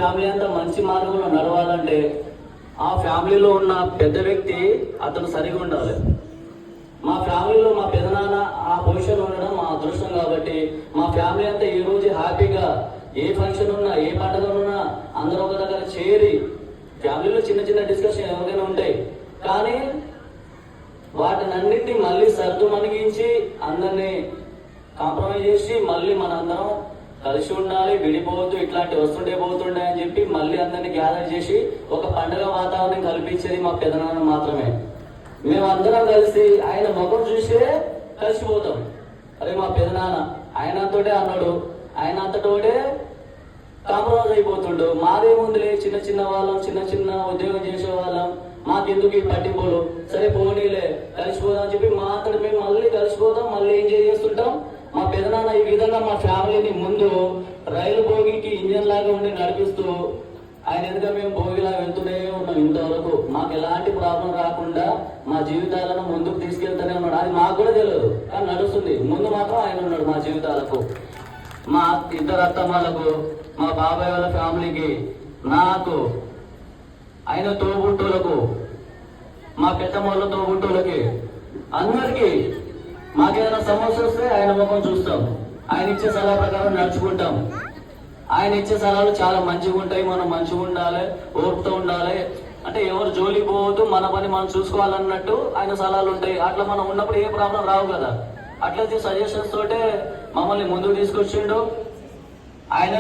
Family అంతా మంచి మార్గంలో నడవాలంటే ఆ ఫ్యామిలీలో ఉన్న పెద్ద వ్యక్తి అతను సరిగా ఉండాలి. మా ఫ్యామిలీలో మా పెదనాన్న ఆ పొజిషన్ ఉండడం మా అదృష్టం కాబట్టి మా ఫ్యామిలీ అంతా ఈ రోజు హ్యాపీగా ఏ ఫంక్షన్ ఉన్నా ఏ పండుగ ఉన్నా అందరూ ఒక దగ్గర చేరి, ఫ్యామిలీలో చిన్న చిన్న డిస్కషన్ ఎవరికైనా ఉంటాయి కానీ వాటినన్నింటినీ మళ్ళీ సర్దు మణిగించి అందరినీ కాంప్రమైజ్ చేసి మళ్ళీ మనందరం కలిసి ఉండాలి, విడిపోవద్దు, ఇట్లాంటి వస్తుండే పోతుండే అని చెప్పి మళ్ళీ అందరినీ గ్యాదర్ చేసి ఒక పండుగ వాతావరణం కల్పించేది మా పెదనాన్న మాత్రమే. మేము అందరం కలిసి ఆయన ముఖం చూసే కలిసిపోతాం. అరే మా పెదనాన్న ఆయన అంతటోటే అన్నాడు, ఆయన అంతటోటే కాంప్రమైజ్ అయిపోతుండు. మాదేముందిలే, చిన్న చిన్న వాళ్ళం, చిన్న చిన్న ఉద్యోగం చేసే వాళ్ళం, మాకెందుకు ఈ పట్టింపులు, సరే పోనీలే కలిసిపోదాం అని చెప్పి మా అంతటి మేము మళ్ళీ కలిసిపోతాం, మళ్ళీ ఎంజాయ్ చేస్తుంటాం. మా పెదనాన్న ఈ విధంగా మా ఫ్యామిలీని ముందు రైలు భోగికి ఇంజన్ లాగా ఉండి నడిపిస్తూ ఆయన ఎందుకు మేము భోగిలా వెళ్తూనే ఉన్నాం. ఇంతవరకు మాకు ఎలాంటి ప్రాబ్లం రాకుండా మా జీవితాలను ముందుకు తీసుకెళ్తూనే ఉన్నాడు. అది మాకు కూడా తెలియదు కానీ నడుస్తుంది. ముందు మాత్రం ఆయన ఉన్నాడు మా జీవితాలకు, మా ఇద్దరు అత్తమ్మలకు, మా బాబాయ్ వాళ్ళ ఫ్యామిలీకి, నాకు, ఆయన తోబుట్టులకు, మా పెద్దమ్మ వాళ్ళ తోబుట్టులకి, అందరికీ మాకేదైనా సమస్య వస్తే ఆయన ముఖం చూస్తాం. ఆయన ఇచ్చే సలహా ప్రకారం నడుచుకుంటాం. ఆయన ఇచ్చే సలహాలు చాలా మంచిగా ఉంటాయి. మనం మంచిగా ఉండాలి, ఓర్పుతో ఉండాలి, అంటే ఎవరు జోలికి పోవద్దు, మన పని మనం చూసుకోవాలన్నట్టు ఆయన సలహాలు ఉంటాయి. అట్లా మనం ఉన్నప్పుడు ఏ ప్రాబ్లం రావు కదా. అట్లయితే సజెషన్స్ తోటే మమ్మల్ని ముందుకు తీసుకొచ్చిండు ఆయన.